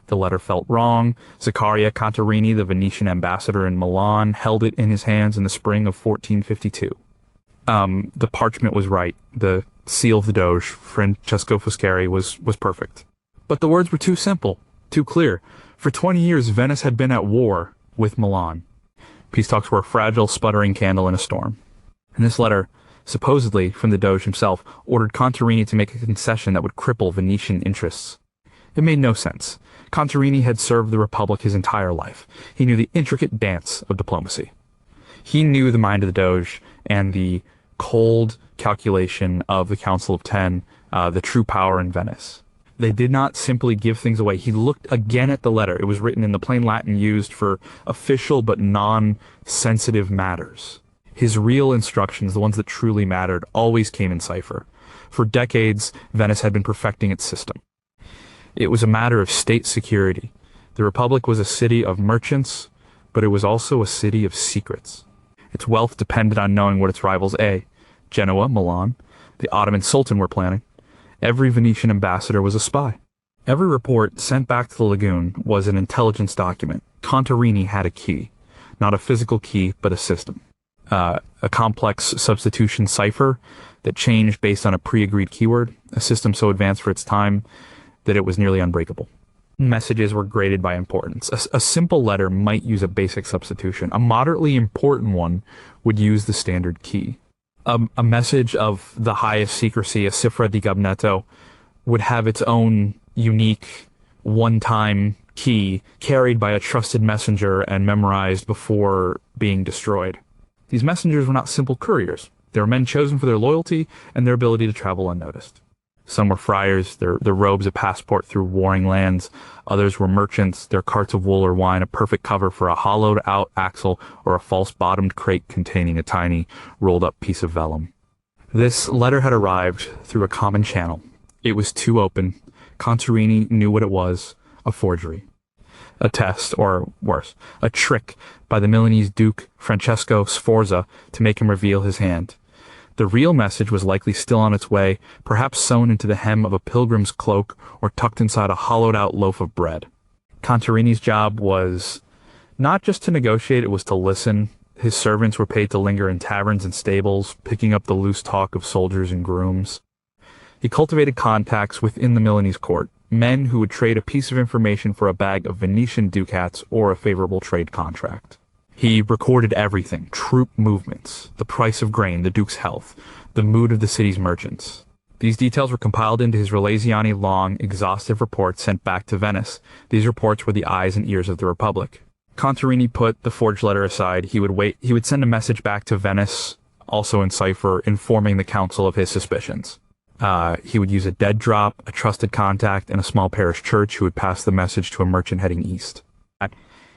The letter felt wrong. Zaccaria Contarini, the Venetian ambassador in Milan, held it in his hands in the spring of 1452. The parchment was right. The seal of the Doge, Francesco Foscari, was perfect. But the words were too simple, too clear. For 20 years, Venice had been at war with Milan. Peace talks were a fragile, sputtering candle in a storm. And this letter, supposedly from the Doge himself, ordered Contarini to make a concession that would cripple Venetian interests. It made no sense. Contarini had served the Republic his entire life. He knew the intricate dance of diplomacy. He knew the mind of the Doge and the cold calculation of the Council of Ten, the true power in Venice. They did not simply give things away. He looked again at the letter. It was written in the plain Latin used for official but non-sensitive matters. His real instructions, the ones that truly mattered, always came in cipher. For decades, Venice had been perfecting its system. It was a matter of state security. The Republic was a city of merchants, but it was also a city of secrets. Its wealth depended on knowing what its rivals Genoa, Milan, the Ottoman Sultan were planning. Every Venetian ambassador was a spy. Every report sent back to the lagoon was an intelligence document. Contarini had a key. Not a physical key, but a system. A complex substitution cipher that changed based on a pre-agreed keyword, a system so advanced for its time that it was nearly unbreakable. Messages were graded by importance. A simple letter might use a basic substitution. A moderately important one would use the standard key. A message of the highest secrecy, a cifra di gabinetto, would have its own unique one-time key carried by a trusted messenger and memorized before being destroyed. These messengers were not simple couriers. They were men chosen for their loyalty and their ability to travel unnoticed. Some were friars, their robes a passport through warring lands. Others were merchants, their carts of wool or wine a perfect cover for a hollowed-out axle or a false-bottomed crate containing a tiny, rolled-up piece of vellum. This letter had arrived through a common channel. It was too open. Contarini knew what it was, a forgery. A test, or worse, a trick by the Milanese Duke Francesco Sforza to make him reveal his hand. The real message was likely still on its way, perhaps sewn into the hem of a pilgrim's cloak or tucked inside a hollowed-out loaf of bread. Contarini's job was not just to negotiate, it was to listen. His servants were paid to linger in taverns and stables, picking up the loose talk of soldiers and grooms. He cultivated contacts within the Milanese court, men who would trade a piece of information for a bag of Venetian ducats or a favorable trade contract. He recorded everything, troop movements, the price of grain, the Duke's health, the mood of the city's merchants. These details were compiled into his Relazioni-long, exhaustive report sent back to Venice. These reports were the eyes and ears of the Republic. Contarini put the forged letter aside. He would send a message back to Venice, also in cipher, informing the council of his suspicions. He would use a dead drop, a trusted contact, and a small parish church who would pass the message to a merchant heading east.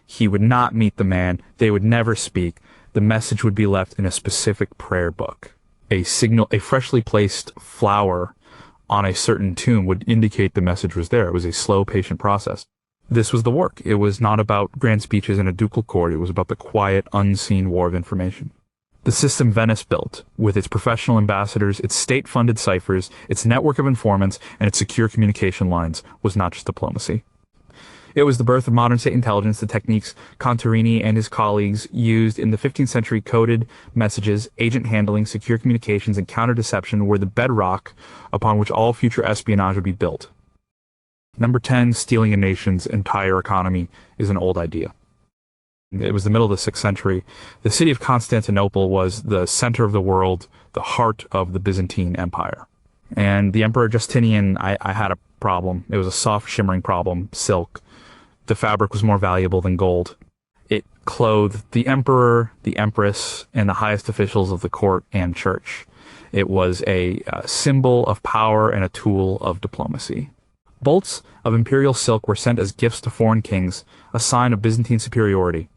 He would not meet the man. They would never speak. The message would be left in a specific prayer book. A freshly placed flower on a certain tomb would indicate the message was there. It was a slow, patient process. This was the work. It was not about grand speeches in a ducal court. It was about the quiet, unseen war of information. The system Venice built, with its professional ambassadors, its state-funded ciphers, its network of informants, and its secure communication lines, was not just diplomacy. It was the birth of modern state intelligence, the techniques Contarini and his colleagues used in the 15th century. Coded messages, agent handling, secure communications, and counter-deception were the bedrock upon which all future espionage would be built. Number 10, stealing a nation's entire economy is an old idea. It was the middle of the 6th century. The city of Constantinople was the center of the world, the heart of the Byzantine Empire. And the Emperor Justinian, I had a problem. It was a soft, shimmering problem, silk. The fabric was more valuable than gold. It clothed the emperor, the empress, and the highest officials of the court and church. It was a symbol of power and a tool of diplomacy. Bolts of imperial silk were sent as gifts to foreign kings, a sign of Byzantine superiority.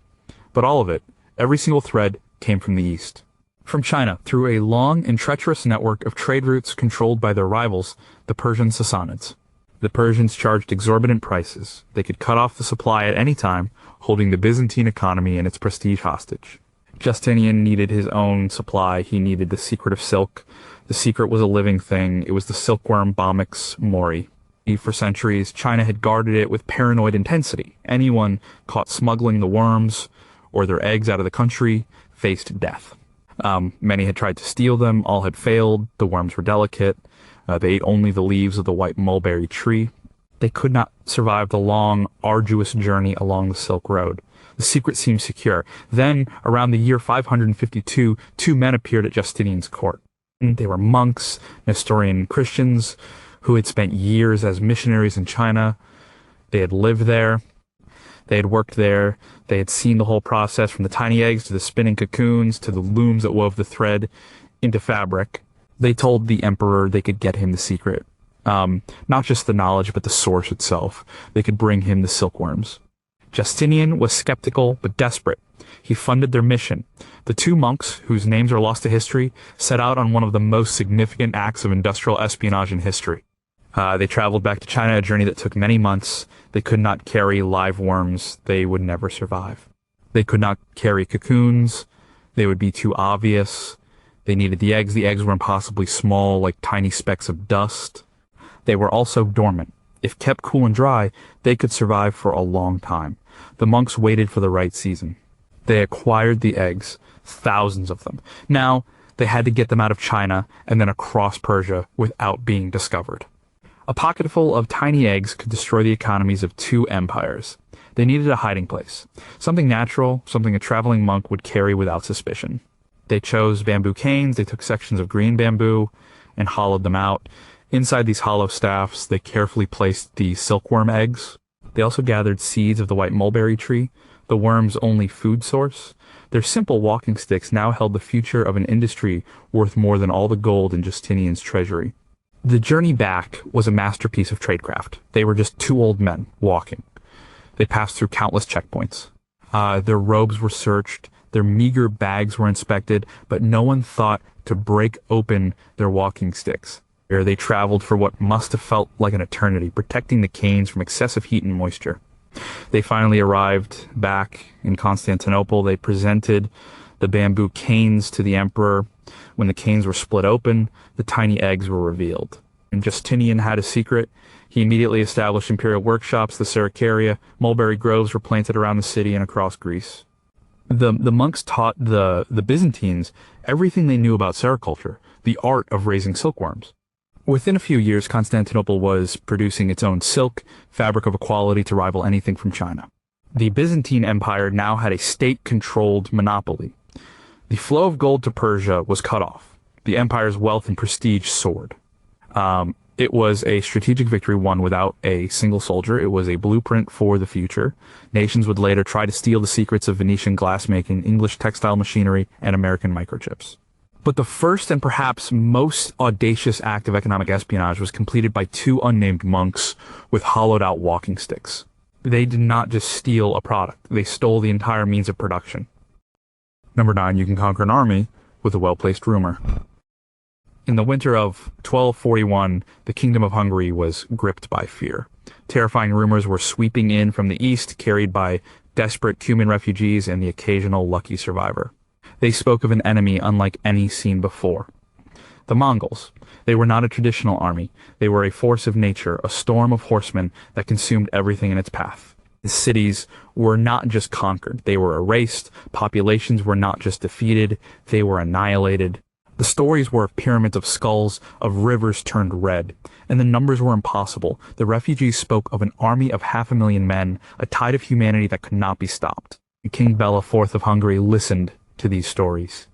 But all of it, every single thread, came from the east. From China, through a long and treacherous network of trade routes controlled by their rivals, the Persian Sassanids. The Persians charged exorbitant prices. They could cut off the supply at any time, holding the Byzantine economy and its prestige hostage. Justinian needed his own supply. He needed the secret of silk. The secret was a living thing. It was the silkworm Bomix mori. For centuries, China had guarded it with paranoid intensity. Anyone caught smuggling the worms or their eggs out of the country faced death. Many had tried to steal them, all had failed. The worms were delicate. They ate only the leaves of the white mulberry tree. They could not survive the long, arduous journey along the Silk Road. The secret seemed secure. Then, around the year 552, two men appeared at Justinian's court. They were monks, Nestorian Christians, who had spent years as missionaries in China. They had lived there. They had worked there. They had seen the whole process, from the tiny eggs to the spinning cocoons to the looms that wove the thread into fabric. They told the emperor they could get him the secret. Not just the knowledge, but the source itself. They could bring him the silkworms. Justinian was skeptical but desperate. He funded their mission. The two monks, whose names are lost to history, set out on one of the most significant acts of industrial espionage in history. They traveled back to China, a journey that took many months. They could not carry live worms. They would never survive. They could not carry cocoons. They would be too obvious. They needed the eggs. The eggs were impossibly small, like tiny specks of dust. They were also dormant. If kept cool and dry, they could survive for a long time. The monks waited for the right season. They acquired the eggs, thousands of them. Now, they had to get them out of China and then across Persia without being discovered. A pocketful of tiny eggs could destroy the economies of two empires. They needed a hiding place, something natural, something a traveling monk would carry without suspicion. They chose bamboo canes. They took sections of green bamboo and hollowed them out. Inside these hollow staffs, they carefully placed the silkworm eggs. They also gathered seeds of the white mulberry tree, the worm's only food source. Their simple walking sticks now held the future of an industry worth more than all the gold in Justinian's treasury. The journey back was a masterpiece of tradecraft. They were just two old men walking. They passed through countless checkpoints. Their robes were searched, their meager bags were inspected, but no one thought to break open their walking sticks. They traveled for what must have felt like an eternity, protecting the canes from excessive heat and moisture. They finally arrived back in Constantinople. They presented the bamboo canes to the emperor. When the canes were split open, the tiny eggs were revealed. And Justinian had a secret. He immediately established imperial workshops, the Sericaria. Mulberry groves were planted around the city and across Greece. The monks taught the Byzantines everything they knew about sericulture, the art of raising silkworms. Within a few years, Constantinople was producing its own silk, fabric of a quality to rival anything from China. The Byzantine Empire now had a state-controlled monopoly. The flow of gold to Persia was cut off. The empire's wealth and prestige soared. It was a strategic victory won without a single soldier. It was a blueprint for the future. Nations would later try to steal the secrets of Venetian glassmaking, English textile machinery, and American microchips. But the first and perhaps most audacious act of economic espionage was completed by two unnamed monks with hollowed-out walking sticks. They did not just steal a product. They stole the entire means of production. Number 9, you can conquer an army with a well-placed rumor. In the winter of 1241, the Kingdom of Hungary was gripped by fear. Terrifying rumors were sweeping in from the east, carried by desperate Cuman refugees and the occasional lucky survivor. They spoke of an enemy unlike any seen before. The Mongols. They were not a traditional army. They were a force of nature, a storm of horsemen that consumed everything in its path. The cities were not just conquered. They were erased. Populations were not just defeated. They were annihilated. The stories were of pyramids of skulls, of rivers turned red, and the numbers were impossible. The refugees spoke of an army of 500,000 men, a tide of humanity that could not be stopped. King Bela IV of Hungary listened to these stories.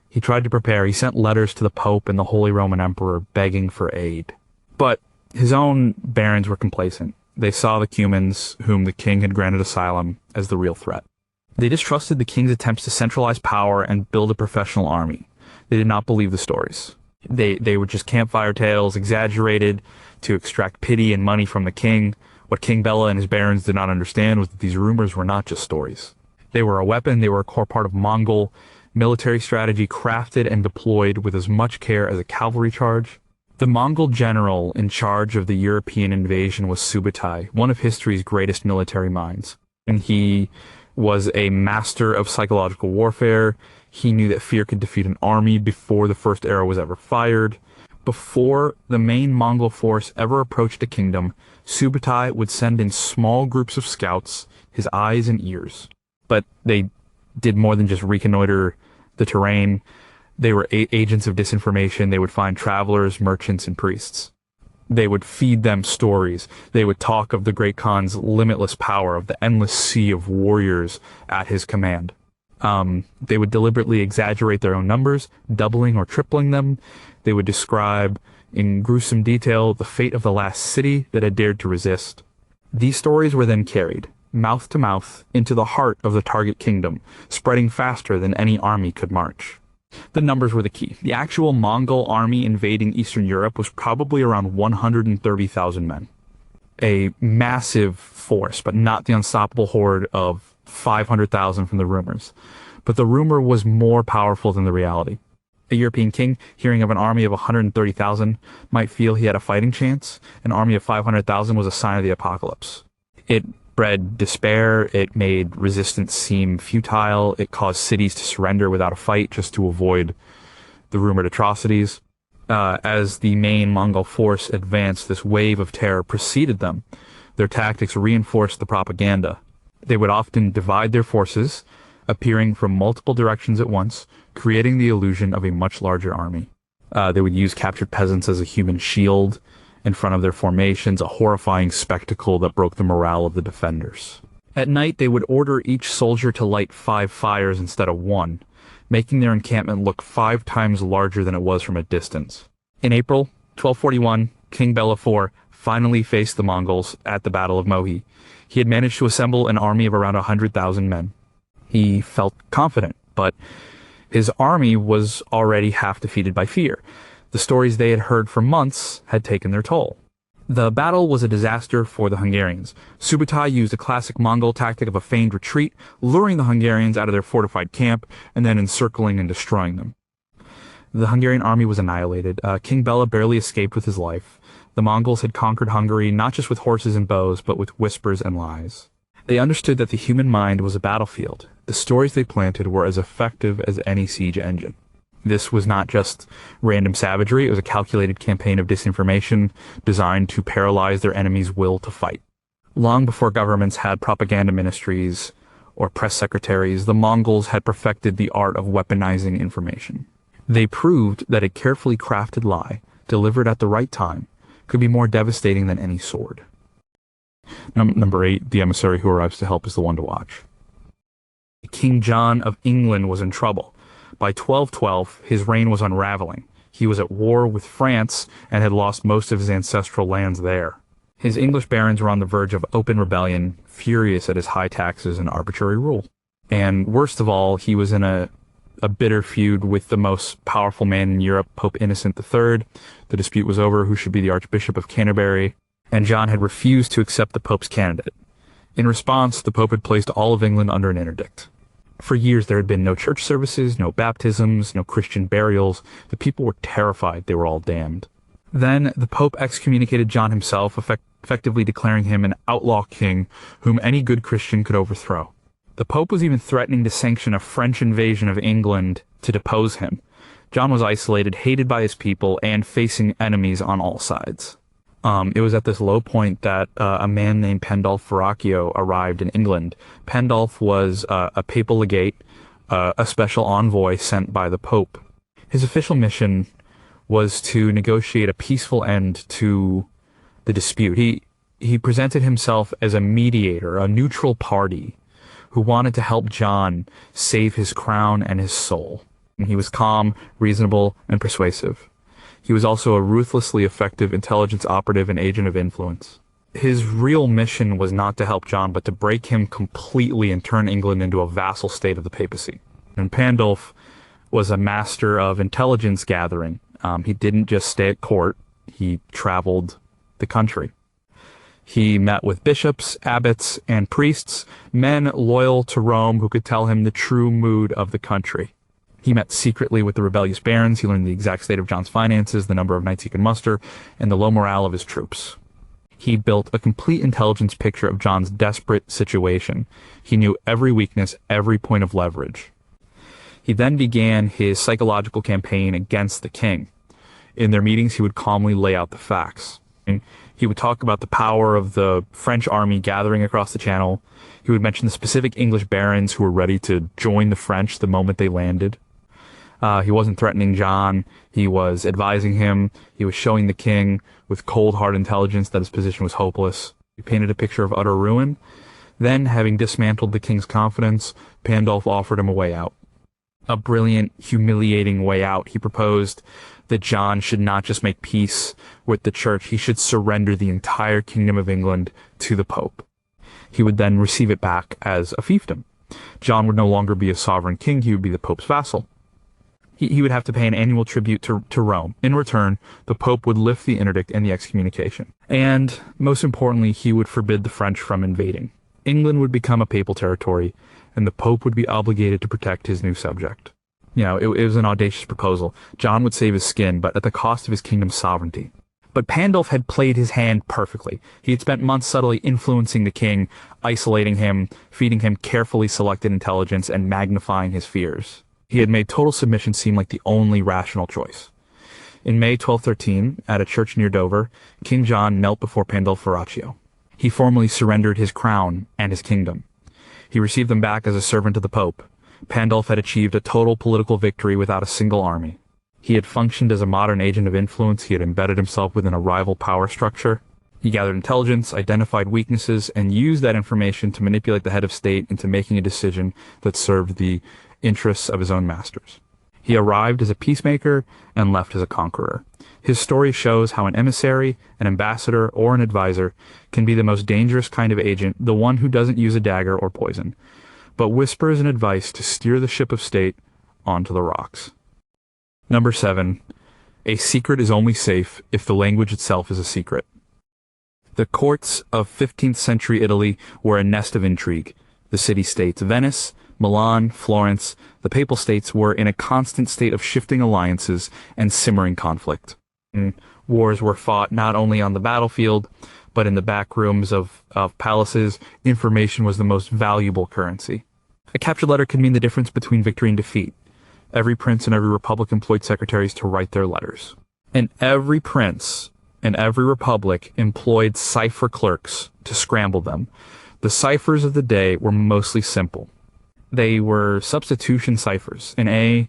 He tried to prepare. He sent letters to the Pope and the Holy Roman Emperor begging for aid. But his own barons were complacent. They saw the Cumans, whom the king had granted asylum, as the real threat. They distrusted the king's attempts to centralize power and build a professional army. They did not believe the stories. They were just campfire tales, exaggerated to extract pity and money from the king. What King Bela and his barons did not understand was that these rumors were not just stories. They were a weapon. They were a core part of Mongol military strategy, crafted and deployed with as much care as a cavalry charge. The Mongol general in charge of the European invasion was Subutai, one of history's greatest military minds. And he was a master of psychological warfare. He knew that fear could defeat an army before the first arrow was ever fired. Before the main Mongol force ever approached the kingdom, Subutai would send in small groups of scouts, his eyes and ears. But they did more than just reconnoiter the terrain. They were agents of disinformation. They would find travelers, merchants, and priests. They would feed them stories. They would talk of the Great Khan's limitless power, of the endless sea of warriors at his command. They would deliberately exaggerate their own numbers, doubling or tripling them. They would describe in gruesome detail the fate of the last city that had dared to resist. These stories were then carried, mouth to mouth, into the heart of the target kingdom, spreading faster than any army could march. The numbers were the key. The actual Mongol army invading Eastern Europe was probably around 130,000 men. A massive force, but not the unstoppable horde of 500,000 from the rumors. But the rumor was more powerful than the reality. A European king, hearing of an army of 130,000, might feel he had a fighting chance. An army of 500,000 was a sign of the apocalypse. It bred despair, it made resistance seem futile, it caused cities to surrender without a fight just to avoid the rumored atrocities. As the main Mongol force advanced, this wave of terror preceded them. Their tactics reinforced the propaganda. They would often divide their forces, appearing from multiple directions at once, creating the illusion of a much larger army. They would use captured peasants as a human shield in front of their formations, a horrifying spectacle that broke the morale of the defenders. At night, they would order each soldier to light 5 fires instead of 1, making their encampment look 5 times larger than it was from a distance. In April 1241, King Bela IV finally faced the Mongols at the Battle of Mohi. He had managed to assemble an army of around 100,000 men. He felt confident, but his army was already half defeated by fear. The stories they had heard for months had taken their toll. The battle was a disaster for the Hungarians. Subutai used a classic Mongol tactic of a feigned retreat, luring the Hungarians out of their fortified camp and then encircling and destroying them. The Hungarian army was annihilated. King Bela barely escaped with his life. The Mongols had conquered Hungary not just with horses and bows, but with whispers and lies. They understood that the human mind was a battlefield. The stories they planted were as effective as any siege engine. This was not just random savagery, it was a calculated campaign of disinformation designed to paralyze their enemies' will to fight. Long before governments had propaganda ministries or press secretaries, the Mongols had perfected the art of weaponizing information. They proved that a carefully crafted lie, delivered at the right time, could be more devastating than any sword. Number 8, the emissary who arrives to help is the one to watch. King John of England was in trouble. By 1212, his reign was unraveling. He was at war with France and had lost most of his ancestral lands there. His English barons were on the verge of open rebellion, furious at his high taxes and arbitrary rule. And worst of all, he was in a bitter feud with the most powerful man in Europe, Pope Innocent III. The dispute was over who should be the Archbishop of Canterbury, and John had refused to accept the Pope's candidate. In response, the Pope had placed all of England under an interdict. For years, there had been no church services, no baptisms, no Christian burials. The people were terrified they were all damned. Then, the Pope excommunicated John himself, effectively declaring him an outlaw king whom any good Christian could overthrow. The Pope was even threatening to sanction a French invasion of England to depose him. John was isolated, hated by his people, and facing enemies on all sides. It was at this low point that a man named Pandulf Verrocchio arrived in England. Pandulf was a papal legate, a special envoy sent by the Pope. His official mission was to negotiate a peaceful end to the dispute. He presented himself as a mediator, a neutral party, who wanted to help John save his crown and his soul. And he was calm, reasonable, and persuasive. He was also a ruthlessly effective intelligence operative and agent of influence. His real mission was not to help John, but to break him completely and turn England into a vassal state of the papacy. And Pandulf was a master of intelligence gathering. He didn't just stay at court, he traveled the country. He met with bishops, abbots, and priests, men loyal to Rome who could tell him the true mood of the country. He met secretly with the rebellious barons. He learned the exact state of John's finances, the number of knights he could muster, and the low morale of his troops. He built a complete intelligence picture of John's desperate situation. He knew every weakness, every point of leverage. He then began his psychological campaign against the king. In their meetings, he would calmly lay out the facts. And he would talk about the power of the French army gathering across the Channel. He would mention the specific English barons who were ready to join the French the moment they landed. He wasn't threatening John. He was advising him. He was showing the king with cold, hard intelligence that his position was hopeless. He painted a picture of utter ruin. Then, having dismantled the king's confidence, Pandulf offered him a way out. A brilliant, humiliating way out. He proposed that John should not just make peace with the church, he should surrender the entire kingdom of England to the Pope. He would then receive it back as a fiefdom. John would no longer be a sovereign king, he would be the Pope's vassal. He would have to pay an annual tribute to Rome. In return, the Pope would lift the interdict and the excommunication. And, most importantly, he would forbid the French from invading. England would become a papal territory, and the Pope would be obligated to protect his new subject. You know, it was an audacious proposal. John would save his skin, but at the cost of his kingdom's sovereignty. But Pandulf had played his hand perfectly. He had spent months subtly influencing the king, isolating him, feeding him carefully selected intelligence, and magnifying his fears. He had made total submission seem like the only rational choice. In May 1213, at a church near Dover, King John knelt before Pandulf Verrocchio. He formally surrendered his crown and his kingdom. He received them back as a servant of the Pope. Pandulf had achieved a total political victory without a single army. He had functioned as a modern agent of influence. He had embedded himself within a rival power structure. He gathered intelligence, identified weaknesses, and used that information to manipulate the head of state into making a decision that served the interests of his own masters. He arrived as a peacemaker and left as a conqueror. His story shows how an emissary, an ambassador, or an advisor can be the most dangerous kind of agent, the one who doesn't use a dagger or poison, but whispers an advice to steer the ship of state onto the rocks. Number 7. A secret is only safe if the language itself is a secret. The courts of 15th century Italy were a nest of intrigue. The city-states Venice, Milan, Florence, the Papal States were in a constant state of shifting alliances and simmering conflict. Wars were fought not only on the battlefield, but in the back rooms of palaces. Information was the most valuable currency. A captured letter could mean the difference between victory and defeat. Every prince and every republic employed secretaries to write their letters. And every prince and every republic employed cipher clerks to scramble them. The ciphers of the day were mostly simple. They were substitution ciphers. An A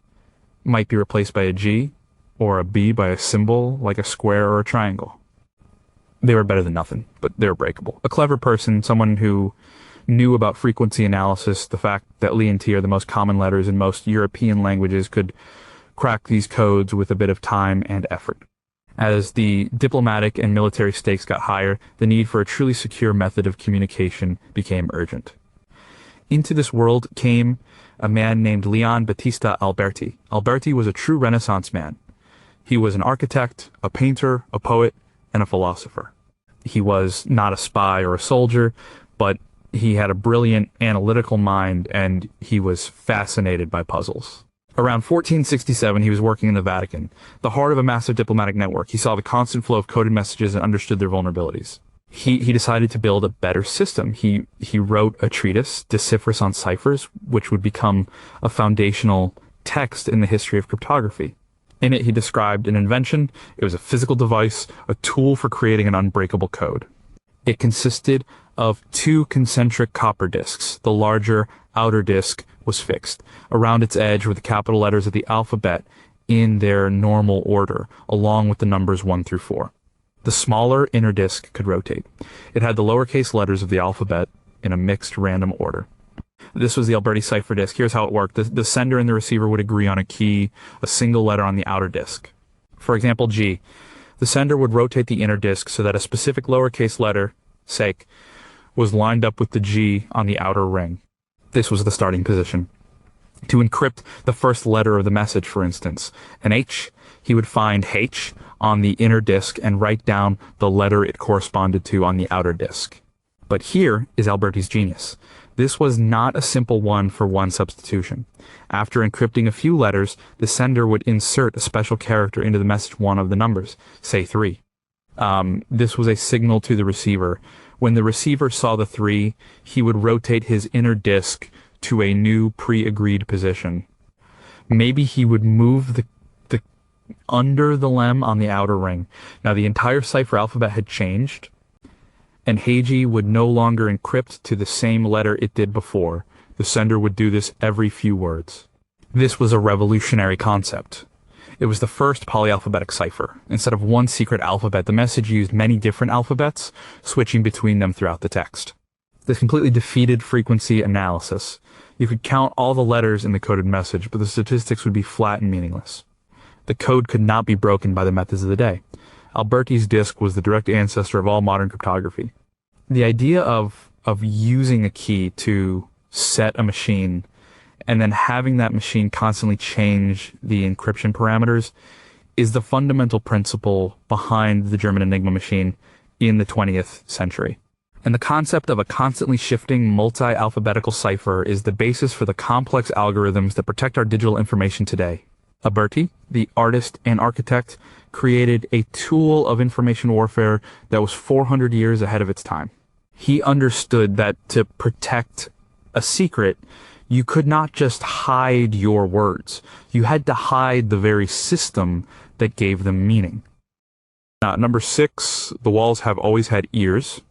might be replaced by a G, or a B by a symbol like a square or a triangle. They were better than nothing, but they were breakable. A clever person, someone who knew about frequency analysis, the fact that Li and T are the most common letters in most European languages, could crack these codes with a bit of time and effort. As the diplomatic and military stakes got higher, the need for a truly secure method of communication became urgent. Into this world came a man named Leon Battista Alberti. Alberti was a true Renaissance man. He was an architect, a painter, a poet, and a philosopher. He was not a spy or a soldier, but he had a brilliant analytical mind, and he was fascinated by puzzles. Around 1467, he was working in the Vatican, the heart of a massive diplomatic network. He saw the constant flow of coded messages and understood their vulnerabilities. He decided to build a better system. He wrote a treatise, De Ciphris on Ciphers, which would become a foundational text in the history of cryptography. In it, he described an invention. It was a physical device, a tool for creating an unbreakable code. It consisted of 2 concentric copper discs. The larger outer disc was fixed. Around its edge were the capital letters of the alphabet in their normal order, along with the numbers 1 through 4. The smaller inner disc could rotate. It had the lowercase letters of the alphabet in a mixed random order. This was the Alberti cipher disk. Here's how it worked. The sender and the receiver would agree on a key, a single letter on the outer disk. For example, G. The sender would rotate the inner disk so that a specific lowercase letter, sake, was lined up with the G on the outer ring. This was the starting position. To encrypt the first letter of the message, for instance, an H, he would find H on the inner disk and write down the letter it corresponded to on the outer disk. But here is Alberti's genius. This was not a simple one-for-one substitution. After encrypting a few letters, the sender would insert a special character into the message one of the numbers, say 3. This was a signal to the receiver. When the receiver saw the 3, he would rotate his inner disk to a new pre-agreed position. Maybe he would move the under the lem on the outer ring. Now, the entire cipher alphabet had changed, and Heiji would no longer encrypt to the same letter it did before. The sender would do this every few words. This was a revolutionary concept. It was the first polyalphabetic cipher. Instead of one secret alphabet, the message used many different alphabets, switching between them throughout the text. This completely defeated frequency analysis. You could count all the letters in the coded message, but the statistics would be flat and meaningless. The code could not be broken by the methods of the day. Alberti's disk was the direct ancestor of all modern cryptography. The idea of using a key to set a machine and then having that machine constantly change the encryption parameters is the fundamental principle behind the German Enigma machine in the 20th century. And the concept of a constantly shifting multi-alphabetical cipher is the basis for the complex algorithms that protect our digital information today. Alberti, the artist and architect, created a tool of information warfare that was 400 years ahead of its time. He understood that to protect a secret, you could not just hide your words. You had to hide the very system that gave them meaning. Number 6, the walls have always had ears.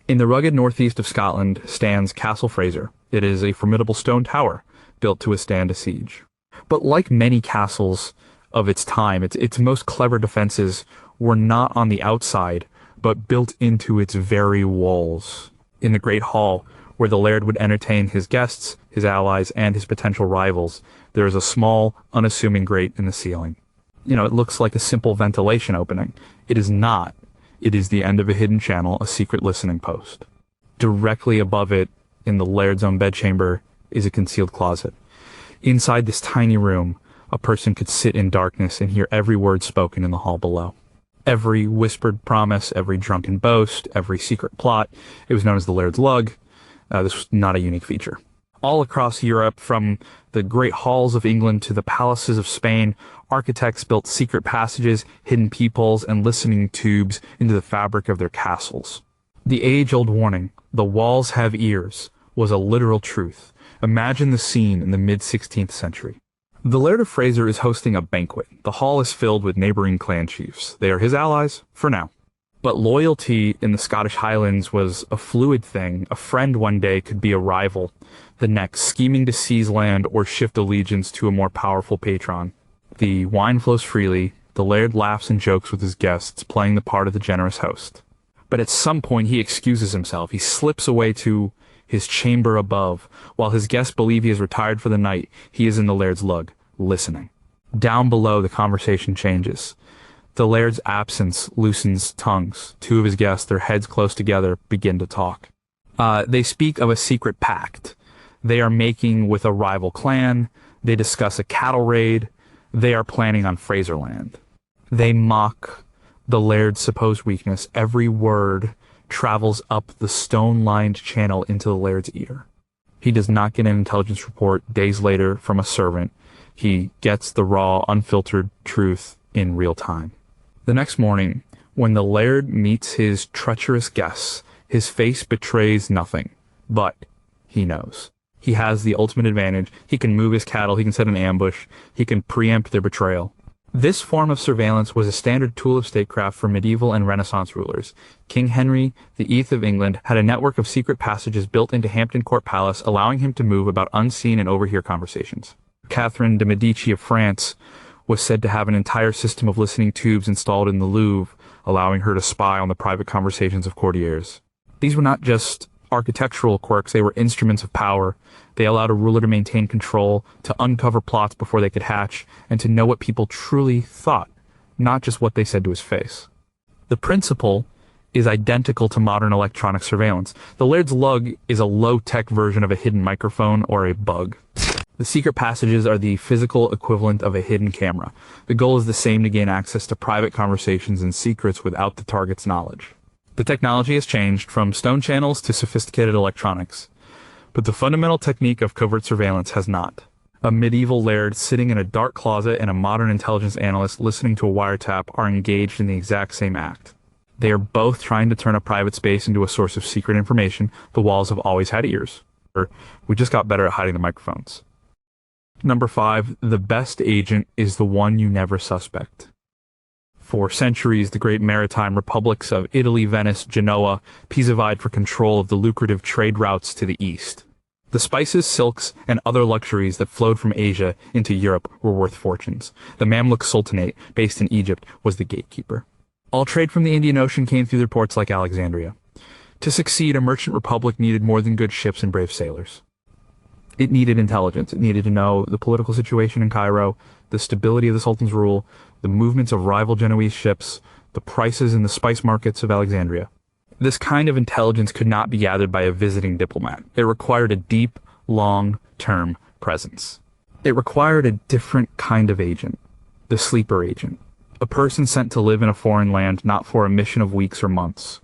In the rugged northeast of Scotland stands Castle Fraser. It is a formidable stone tower built to withstand a siege. But like many castles of its time, its most clever defenses were not on the outside, but built into its very walls. In the Great Hall, where the laird would entertain his guests, his allies, and his potential rivals, there is a small, unassuming grate in the ceiling. It looks like a simple ventilation opening. It is not. It is the end of a hidden channel, a secret listening post. Directly above it, in the laird's own bedchamber, is a concealed closet. Inside this tiny room, a person could sit in darkness and hear every word spoken in the hall below. Every whispered promise, every drunken boast, every secret plot. It was known as the laird's lug. This was not a unique feature. All across Europe, from the great halls of England to the palaces of Spain, architects built secret passages, hidden peepholes, and listening tubes into the fabric of their castles. The age-old warning, "The walls have ears," was a literal truth. Imagine the scene in the mid-16th century. The Laird of Fraser is hosting a banquet. The hall is filled with neighboring clan chiefs. They are his allies, for now. But loyalty in the Scottish Highlands was a fluid thing. A friend one day could be a rival the next, scheming to seize land or shift allegiance to a more powerful patron. The wine flows freely. The Laird laughs and jokes with his guests, playing the part of the generous host. But at some point he excuses himself. He slips away to his chamber above. While his guests believe he has retired for the night, he is in the Laird's lug, listening. Down below, the conversation changes. The Laird's absence loosens tongues. Two of his guests, their heads close together, begin to talk. They speak of a secret pact they are making with a rival clan. They discuss a cattle raid. They are planning on Fraserland. They mock the Laird's supposed weakness. Every word travels up the stone-lined channel into the Laird's ear. He does not get an intelligence report days later from a servant. He gets the raw, unfiltered truth in real time. The next morning, when the Laird meets his treacherous guests, his face betrays nothing, but he knows. He has the ultimate advantage. He can move his cattle, he can set an ambush, he can preempt their betrayal. This form of surveillance was a standard tool of statecraft for medieval and Renaissance rulers. King Henry VIII of England had a network of secret passages built into Hampton Court Palace, allowing him to move about unseen and overhear conversations. Catherine de' Medici of France was said to have an entire system of listening tubes installed in the Louvre, allowing her to spy on the private conversations of courtiers. These were not just architectural quirks, they were instruments of power. They allowed a ruler to maintain control, to uncover plots before they could hatch, and to know what people truly thought, not just what they said to his face. The principle is identical to modern electronic surveillance. The Laird's lug is a low-tech version of a hidden microphone or a bug. The secret passages are the physical equivalent of a hidden camera. The goal is the same: to gain access to private conversations and secrets without the target's knowledge. The technology has changed from stone channels to sophisticated electronics, but the fundamental technique of covert surveillance has not. A medieval laird sitting in a dark closet and a modern intelligence analyst listening to a wiretap are engaged in the exact same act. They are both trying to turn a private space into a source of secret information. The walls have always had ears. We just got better at hiding the microphones. Number 5, the best agent is the one you never suspect. For centuries, the great maritime republics of Italy, Venice, Genoa, Pisa vied for control of the lucrative trade routes to the east. The spices, silks, and other luxuries that flowed from Asia into Europe were worth fortunes. The Mamluk Sultanate, based in Egypt, was the gatekeeper. All trade from the Indian Ocean came through their ports like Alexandria. To succeed, a merchant republic needed more than good ships and brave sailors. It needed intelligence. It needed to know the political situation in Cairo, the stability of the Sultan's rule, the movements of rival Genoese ships, the prices in the spice markets of Alexandria. This kind of intelligence could not be gathered by a visiting diplomat. It required a deep, long-term presence. It required a different kind of agent, the sleeper agent, a person sent to live in a foreign land not for a mission of weeks or months,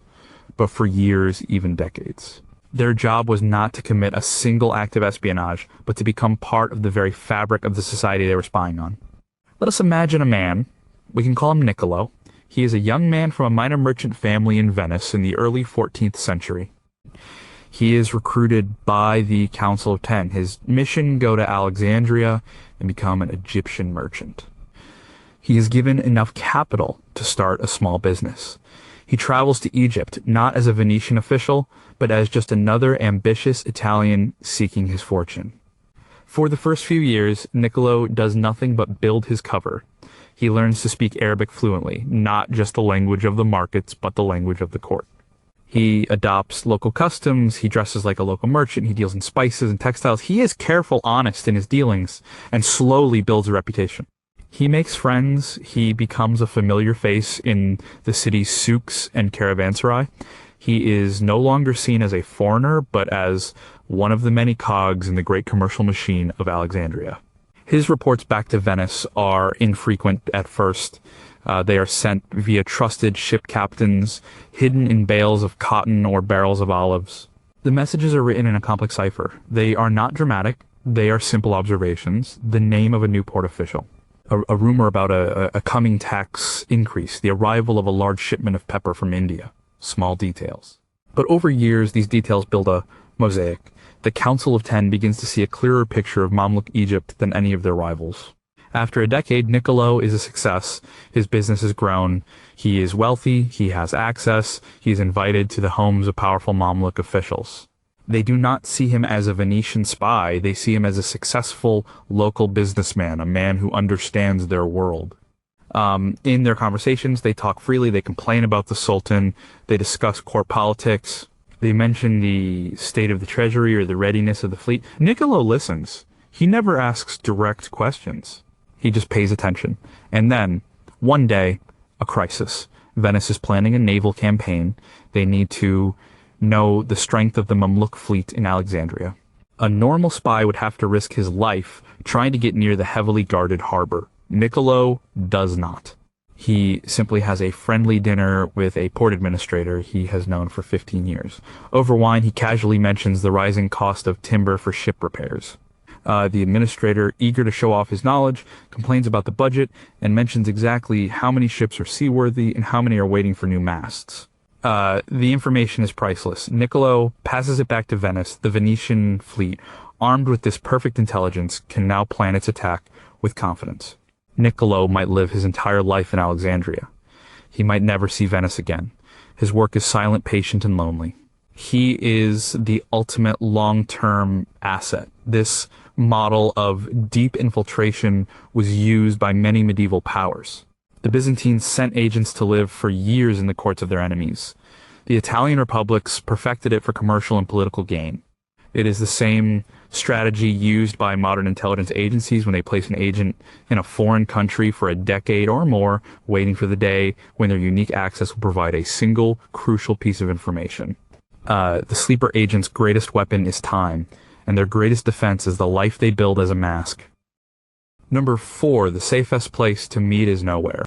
but for years, even decades. Their job was not to commit a single act of espionage, but to become part of the very fabric of the society they were spying on. Let us imagine a man, we can call him Niccolo. He is a young man from a minor merchant family in Venice in the early 14th century. He is recruited by the Council of Ten. His mission: go to Alexandria and become an Egyptian merchant. He is given enough capital to start a small business. He travels to Egypt, not as a Venetian official, but as just another ambitious Italian seeking his fortune. For the first few years, Niccolo does nothing but build his cover. He learns to speak Arabic fluently, not just the language of the markets, but the language of the court. He adopts local customs, he dresses like a local merchant, he deals in spices and textiles. He is careful, honest in his dealings, and slowly builds a reputation. He makes friends, he becomes a familiar face in the city's souks and caravanserai. He is no longer seen as a foreigner, but as one of the many cogs in the great commercial machine of Alexandria. His reports back to Venice are infrequent at first. They are sent via trusted ship captains, hidden in bales of cotton or barrels of olives. The messages are written in a complex cipher. They are not dramatic. They are simple observations. The name of a new port official. A rumor about a coming tax increase. The arrival of a large shipment of pepper from India. Small details. But over years, these details build a mosaic. The Council of Ten begins to see a clearer picture of Mamluk Egypt than any of their rivals. After a decade, Niccolo is a success. His business has grown. He is wealthy. He has access. He is invited to the homes of powerful Mamluk officials. They do not see him as a Venetian spy. They see him as a successful local businessman, a man who understands their world. In their conversations, they talk freely. They complain about the Sultan. They discuss court politics. They mention the state of the treasury or the readiness of the fleet. Niccolo listens. He never asks direct questions. He just pays attention. And then, one day, a crisis. Venice is planning a naval campaign. They need to know the strength of the Mamluk fleet in Alexandria. A normal spy would have to risk his life trying to get near the heavily guarded harbor. Niccolo does not. He simply has a friendly dinner with a port administrator he has known for 15 years. Over wine, he casually mentions the rising cost of timber for ship repairs. The administrator, eager to show off his knowledge, complains about the budget and mentions exactly how many ships are seaworthy and how many are waiting for new masts. The information is priceless. Niccolo passes it back to Venice. The Venetian fleet, armed with this perfect intelligence, can now plan its attack with confidence. Niccolo might live his entire life in Alexandria. He might never see Venice again. His work is silent, patient, and lonely. He is the ultimate long-term asset. This model of deep infiltration was used by many medieval powers. The Byzantines sent agents to live for years in the courts of their enemies. The Italian republics perfected it for commercial and political gain. It is the same strategy used by modern intelligence agencies when they place an agent in a foreign country for a decade or more, waiting for the day when their unique access will provide a single, crucial piece of information. The sleeper agent's greatest weapon is time, and their greatest defense is the life they build as a mask. Number 4, the safest place to meet is nowhere.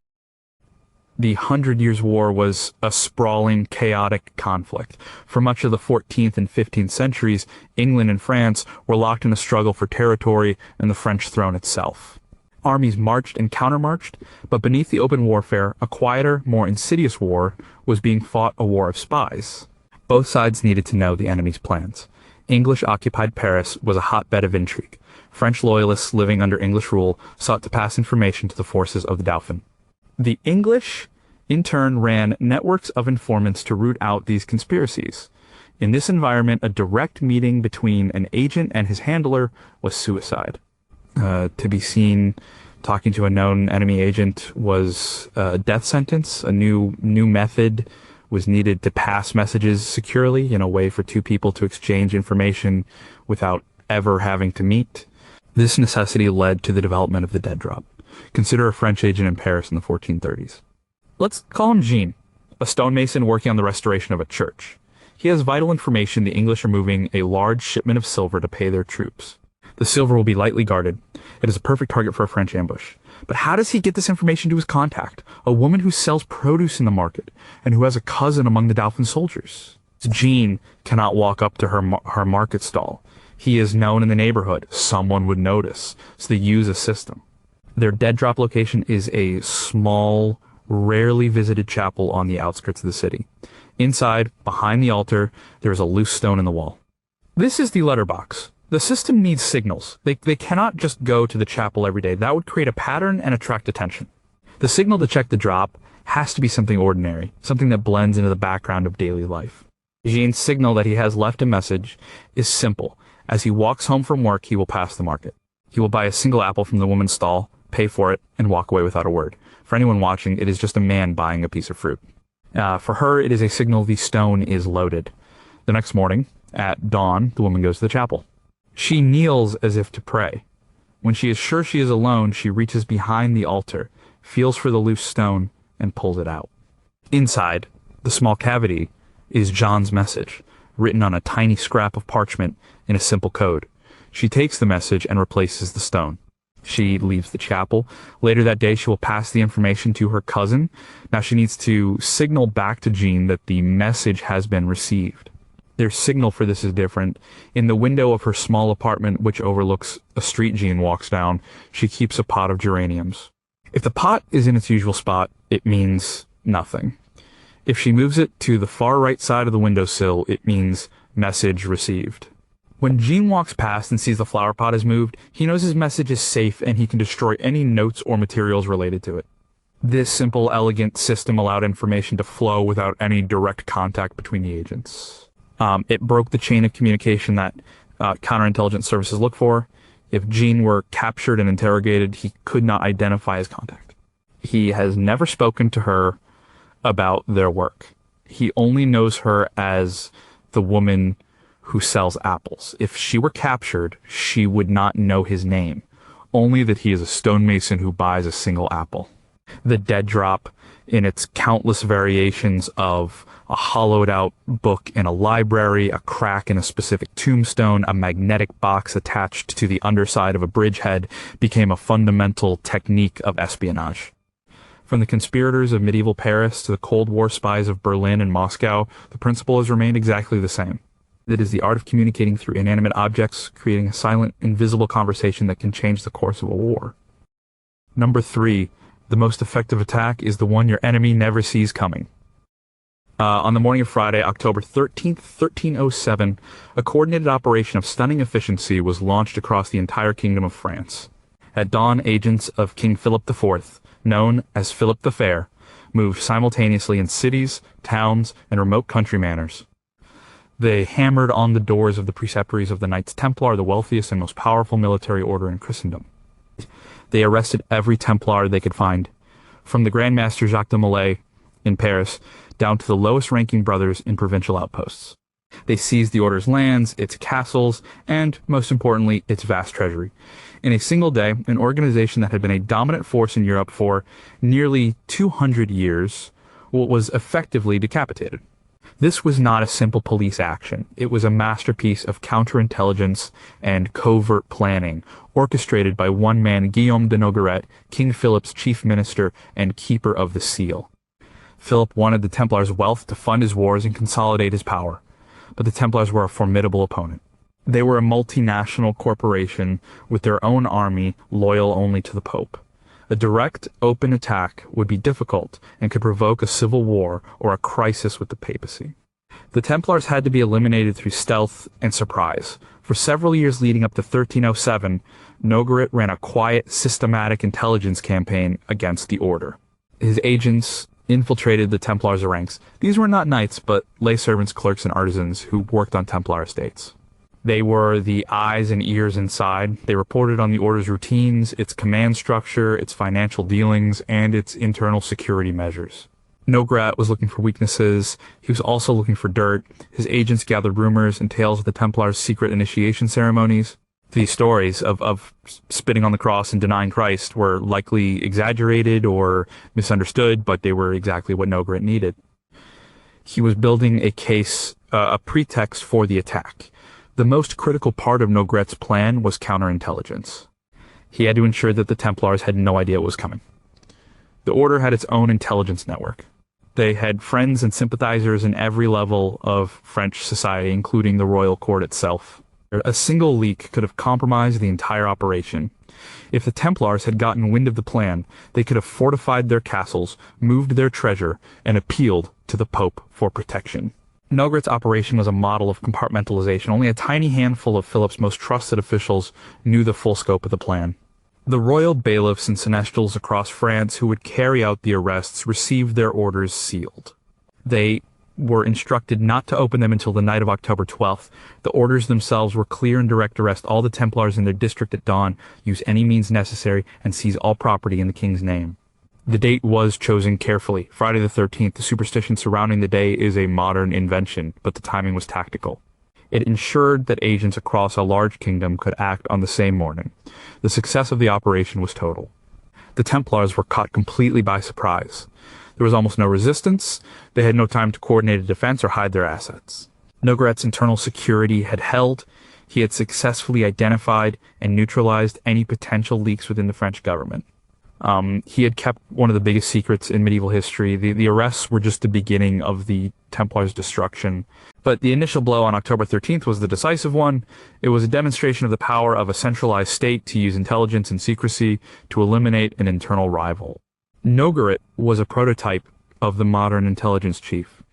The 100 Years' War was a sprawling, chaotic conflict. For much of the 14th and 15th centuries, England and France were locked in a struggle for territory and the French throne itself. Armies marched and countermarched, but beneath the open warfare, a quieter, more insidious war was being fought, a war of spies. Both sides needed to know the enemy's plans. English-occupied Paris was a hotbed of intrigue. French loyalists living under English rule sought to pass information to the forces of the Dauphin. The English, in turn, ran networks of informants to root out these conspiracies. In this environment, a direct meeting between an agent and his handler was suicide. To be seen talking to a known enemy agent was a death sentence. A new method was needed to pass messages securely, in a way for two people to exchange information without ever having to meet. This necessity led to the development of the dead drop. Consider a French agent in Paris in the 1430s. Let's call him Jean, a stonemason working on the restoration of a church. He has vital information the English are moving a large shipment of silver to pay their troops. The silver will be lightly guarded. It is a perfect target for a French ambush. But how does he get this information to his contact, a woman who sells produce in the market and who has a cousin among the Dauphin soldiers? Jean cannot walk up to her market stall. He is known in the neighborhood. Someone would notice, so they use a system. Their dead drop location is a small, rarely visited chapel on the outskirts of the city. Inside, behind the altar, there is a loose stone in the wall. This is the letterbox. The system needs signals. They cannot just go to the chapel every day. That would create a pattern and attract attention. The signal to check the drop has to be something ordinary, something that blends into the background of daily life. Jean's signal that he has left a message is simple. As he walks home from work, he will pass the market. He will buy a single apple from the woman's stall, pay for it, and walk away without a word. For anyone watching, it is just a man buying a piece of fruit. For her, it is a signal the stone is loaded. The next morning, at dawn, the woman goes to the chapel. She kneels as if to pray. When she is sure she is alone, she reaches behind the altar, feels for the loose stone, and pulls it out. Inside, the small cavity, is John's message, written on a tiny scrap of parchment in a simple code. She takes the message and replaces the stone. She leaves the chapel. Later that day, she will pass the information to her cousin. Now she needs to signal back to Jean that the message has been received. Their signal for this is different. In the window of her small apartment, which overlooks a street Jean walks down, she keeps a pot of geraniums. If the pot is in its usual spot, it means nothing. If she moves it to the far right side of the windowsill, it means message received. When Jean walks past and sees the flower pot is moved, he knows his message is safe and he can destroy any notes or materials related to it. This simple, elegant system allowed information to flow without any direct contact between the agents. It broke the chain of communication that counterintelligence services look for. If Jean were captured and interrogated, he could not identify his contact. He has never spoken to her about their work. He only knows her as the woman who sells apples. If she were captured, she would not know his name, only that he is a stonemason who buys a single apple. The dead drop, in its countless variations of a hollowed out book in a library, a crack in a specific tombstone, a magnetic box attached to the underside of a bridgehead, became a fundamental technique of espionage. From the conspirators of medieval Paris to the Cold War spies of Berlin and Moscow, the principle has remained exactly the same. It is the art of communicating through inanimate objects, creating a silent, invisible conversation that can change the course of a war. Number 3. The most effective attack is the one your enemy never sees coming. On the morning of Friday, October 13th, 1307, a coordinated operation of stunning efficiency was launched across the entire Kingdom of France. At dawn, agents of King Philip IV, known as Philip the Fair, moved simultaneously in cities, towns, and remote country manors. They hammered on the doors of the preceptories of the Knights Templar, the wealthiest and most powerful military order in Christendom. They arrested every Templar they could find, from the Grand Master Jacques de Molay in Paris down to the lowest-ranking brothers in provincial outposts. They seized the order's lands, its castles, and, most importantly, its vast treasury. In a single day, an organization that had been a dominant force in Europe for nearly 200 years was effectively decapitated. This was not a simple police action. It was a masterpiece of counterintelligence and covert planning, orchestrated by one man, Guillaume de Nogaret, King Philip's chief minister and keeper of the seal. Philip wanted the Templars' wealth to fund his wars and consolidate his power, but the Templars were a formidable opponent. They were a multinational corporation with their own army loyal only to the Pope. A direct, open attack would be difficult and could provoke a civil war or a crisis with the papacy. The Templars had to be eliminated through stealth and surprise. For several years leading up to 1307, Nogaret ran a quiet, systematic intelligence campaign against the order. His agents infiltrated the Templars' ranks. These were not knights, but lay servants, clerks, and artisans who worked on Templar estates. They were the eyes and ears inside. They reported on the order's routines, its command structure, its financial dealings, and its internal security measures. Nogaret was looking for weaknesses. He was also looking for dirt. His agents gathered rumors and tales of the Templars' secret initiation ceremonies. These stories of spitting on the cross and denying Christ were likely exaggerated or misunderstood, but they were exactly what Nogaret needed. He was building a case, a pretext for the attack. The most critical part of Nogaret's plan was counterintelligence. He had to ensure that the Templars had no idea what was coming. The order had its own intelligence network. They had friends and sympathizers in every level of French society, including the royal court itself. A single leak could have compromised the entire operation. If the Templars had gotten wind of the plan, they could have fortified their castles, moved their treasure, and appealed to the Pope for protection. Nogaret's operation was a model of compartmentalization. Only a tiny handful of Philip's most trusted officials knew the full scope of the plan. The royal bailiffs and seneschals across France who would carry out the arrests received their orders sealed. They were instructed not to open them until the night of October 12th. The orders themselves were clear and direct: arrest all the Templars in their district at dawn, use any means necessary, and seize all property in the king's name. The date was chosen carefully. Friday the 13th, the superstition surrounding the day is a modern invention, but the timing was tactical. It ensured that agents across a large kingdom could act on the same morning. The success of the operation was total. The Templars were caught completely by surprise. There was almost no resistance. They had no time to coordinate a defense or hide their assets. Nogaret's internal security had held. He had successfully identified and neutralized any potential leaks within the French government. He had kept one of the biggest secrets in medieval history. The arrests were just the beginning of the Templars' destruction. But the initial blow on October 13th was the decisive one. It was a demonstration of the power of a centralized state to use intelligence and secrecy to eliminate an internal rival. Nogaret was a prototype of the modern intelligence chief.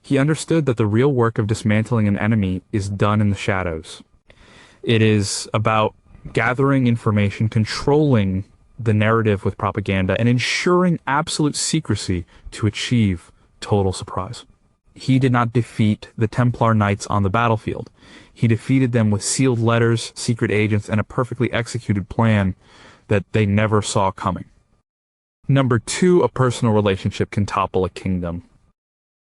He understood that the real work of dismantling an enemy is done in the shadows. It is about gathering information, controlling the narrative with propaganda, and ensuring absolute secrecy to achieve total surprise. He did not defeat the Templar Knights on the battlefield. He defeated them with sealed letters, secret agents, and a perfectly executed plan that they never saw coming. Number 2, a personal relationship can topple a kingdom.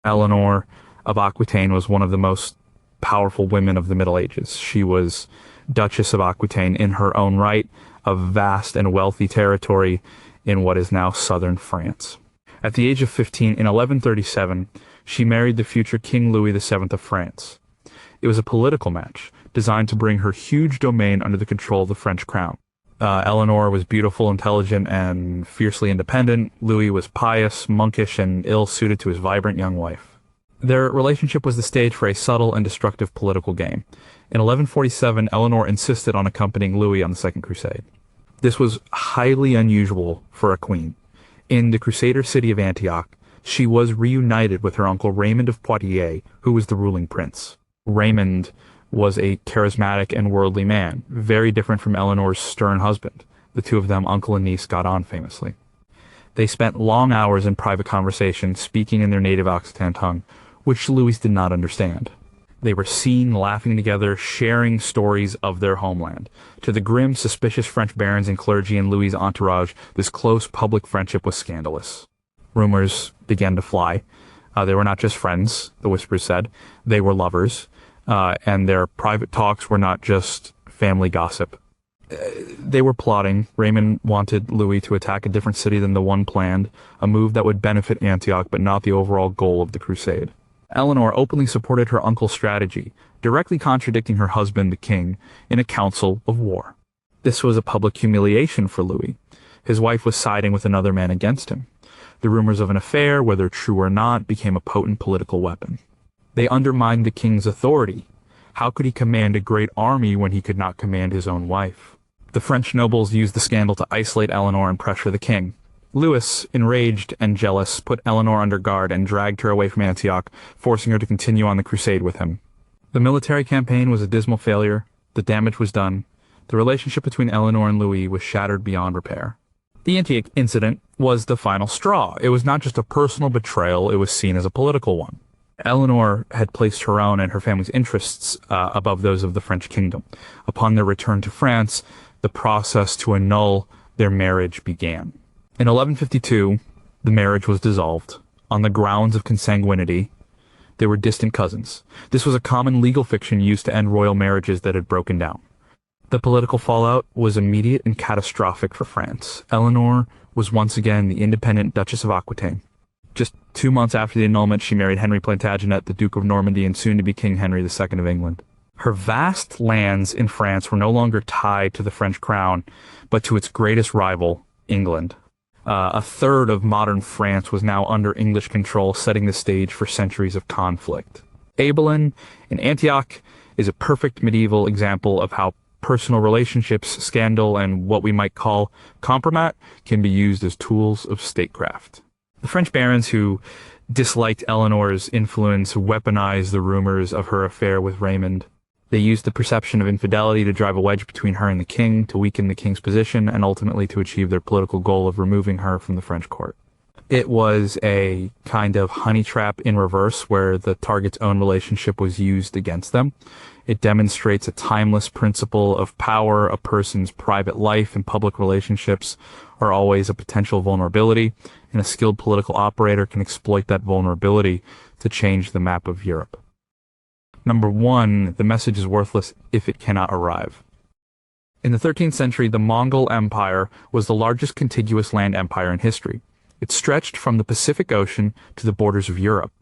Eleanor of Aquitaine was one of the most powerful women of the Middle Ages. She was Duchess of Aquitaine in her own right, a vast and wealthy territory in what is now southern France. At the age of 15, in 1137, she married the future King Louis VII of France. It was a political match designed to bring her huge domain under the control of the French crown. Eleanor was beautiful, intelligent, and fiercely independent. Louis was pious, monkish, and ill-suited to his vibrant young wife. Their relationship was the stage for a subtle and destructive political game. In 1147, Eleanor insisted on accompanying Louis on the Second Crusade. This was highly unusual for a queen. In the Crusader city of Antioch, she was reunited with her uncle Raymond of Poitiers, who was the ruling prince. Raymond was a charismatic and worldly man, very different from Eleanor's stern husband. The two of them, uncle and niece, got on famously. They spent long hours in private conversation, speaking in their native Occitan tongue, which Louis did not understand. They were seen laughing together, sharing stories of their homeland. To the grim, suspicious French barons and clergy in Louis's entourage, this close public friendship was scandalous. Rumors began to fly. They were not just friends, the whispers said. They were lovers. And their private talks were not just family gossip. They were plotting. Raymond wanted Louis to attack a different city than the one planned, a move that would benefit Antioch but not the overall goal of the crusade. Eleanor openly supported her uncle's strategy, directly contradicting her husband, the king, in a council of war. This was a public humiliation for Louis. His wife was siding with another man against him. The rumors of an affair, whether true or not, became a potent political weapon. They undermined the king's authority. How could he command a great army when he could not command his own wife? The French nobles used the scandal to isolate Eleanor and pressure the king. Louis, enraged and jealous, put Eleanor under guard and dragged her away from Antioch, forcing her to continue on the crusade with him. The military campaign was a dismal failure. The damage was done. The relationship between Eleanor and Louis was shattered beyond repair. The Antioch incident was the final straw. It was not just a personal betrayal, it was seen as a political one. Eleanor had placed her own and her family's interests above those of the French kingdom. Upon their return to France, the process to annul their marriage began. In 1152, the marriage was dissolved on the grounds of consanguinity. They were distant cousins. This was a common legal fiction used to end royal marriages that had broken down. The political fallout was immediate and catastrophic for France. Eleanor was once again the independent Duchess of Aquitaine. Just 2 months after the annulment, she married Henry Plantagenet, the Duke of Normandy, and soon to be King Henry II of England. Her vast lands in France were no longer tied to the French crown, but to its greatest rival, England. A third of modern France was now under English control, setting the stage for centuries of conflict. Abilene in Antioch is a perfect medieval example of how personal relationships, scandal, and what we might call compromat can be used as tools of statecraft. The French barons who disliked Eleanor's influence weaponized the rumors of her affair with Raymond. They used the perception of infidelity to drive a wedge between her and the king, to weaken the king's position, and ultimately to achieve their political goal of removing her from the French court. It was a kind of honey trap in reverse, where the target's own relationship was used against them. It demonstrates a timeless principle of power. A person's private life and public relationships are always a potential vulnerability, and a skilled political operator can exploit that vulnerability to change the map of Europe. Number 1, the message is worthless if it cannot arrive. In the 13th century, the Mongol Empire was the largest contiguous land empire in history. It stretched from the Pacific Ocean to the borders of Europe.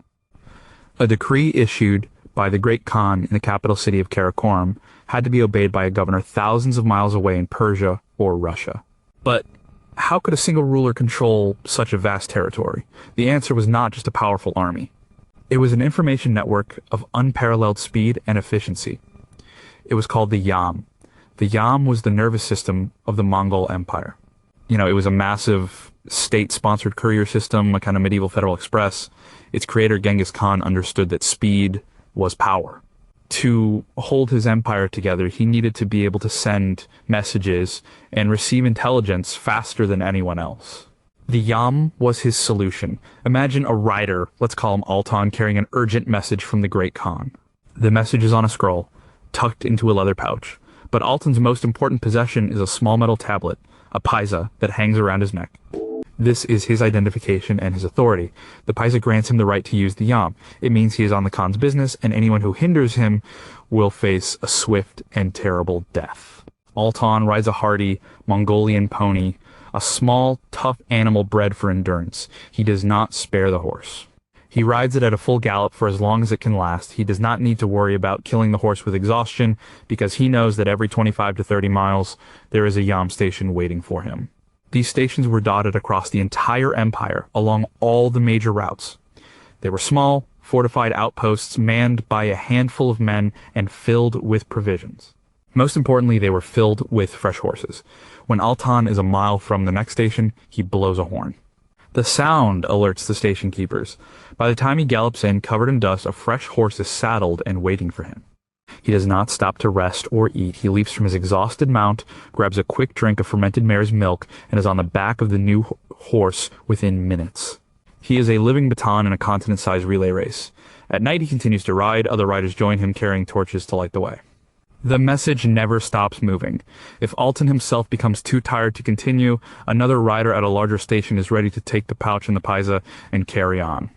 A decree issued by the Great Khan in the capital city of Karakorum had to be obeyed by a governor thousands of miles away in Persia or Russia. But how could a single ruler control such a vast territory? The answer was not just a powerful army. It was an information network of unparalleled speed and efficiency. It was called the Yam. The Yam was the nervous system of the Mongol Empire. It was a massive state-sponsored courier system, a kind of medieval Federal Express. Its creator, Genghis Khan, understood that speed was power. To hold his empire together, he needed to be able to send messages and receive intelligence faster than anyone else. The Yam was his solution. Imagine a rider, let's call him Altan, carrying an urgent message from the Great Khan. The message is on a scroll, tucked into a leather pouch. But Altan's most important possession is a small metal tablet, a paisa, that hangs around his neck. This is his identification and his authority. The paisa grants him the right to use the Yam. It means he is on the Khan's business, and anyone who hinders him will face a swift and terrible death. Altan rides a hardy Mongolian pony, a small, tough animal bred for endurance. He does not spare the horse. He rides it at a full gallop for as long as it can last. He does not need to worry about killing the horse with exhaustion, because he knows that every 25 to 30 miles there is a Yam station waiting for him. These stations were dotted across the entire empire, along all the major routes. They were small, fortified outposts manned by a handful of men and filled with provisions. Most importantly, they were filled with fresh horses. When Altan is a mile from the next station, he blows a horn. The sound alerts the station keepers. By the time he gallops in, covered in dust, a fresh horse is saddled and waiting for him. He does not stop to rest or eat. He leaps from his exhausted mount, grabs a quick drink of fermented mare's milk, and is on the back of the new horse within minutes. He is a living baton in a continent-sized relay race. At night, he continues to ride. Other riders join him, carrying torches to light the way. The message never stops moving. If Altan himself becomes too tired to continue, another rider at a larger station is ready to take the pouch and the paisa and carry on.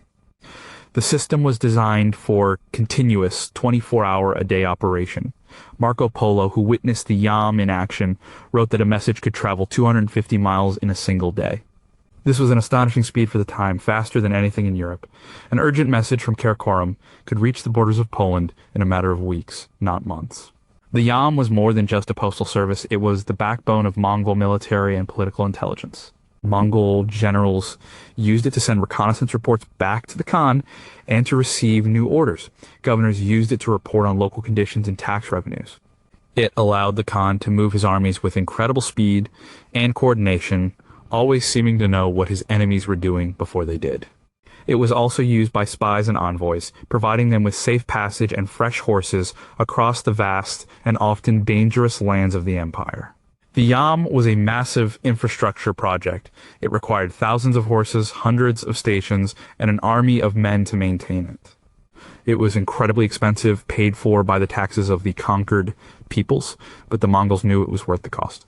The system was designed for continuous 24-hour-a-day operation. Marco Polo, who witnessed the Yam in action, wrote that a message could travel 250 miles in a single day. This was an astonishing speed for the time, faster than anything in Europe. An urgent message from Karakorum could reach the borders of Poland in a matter of weeks, not months. The Yam was more than just a postal service. It was the backbone of Mongol military and political intelligence. Mongol generals used it to send reconnaissance reports back to the Khan and to receive new orders. Governors used it to report on local conditions and tax revenues. It allowed the Khan to move his armies with incredible speed and coordination always seeming to know what his enemies were doing before they did. It was also used by spies and envoys, providing them with safe passage and fresh horses across the vast and often dangerous lands of the empire. The Yam was a massive infrastructure project. It required thousands of horses, hundreds of stations, and an army of men to maintain it. It was incredibly expensive, paid for by the taxes of the conquered peoples, but the Mongols knew it was worth the cost.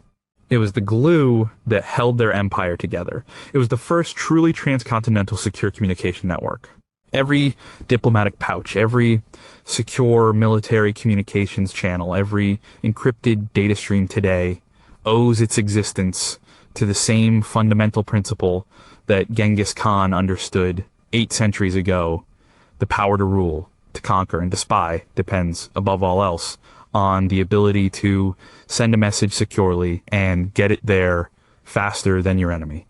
It was the glue that held their empire together. It was the first truly transcontinental secure communication network. Every diplomatic pouch, every secure military communications channel, every encrypted data stream today owes its existence to the same fundamental principle that Genghis Khan understood 8 centuries ago. The power to rule, to conquer, and to spy depends, above all else, on the ability to send a message securely and get it there faster than your enemy.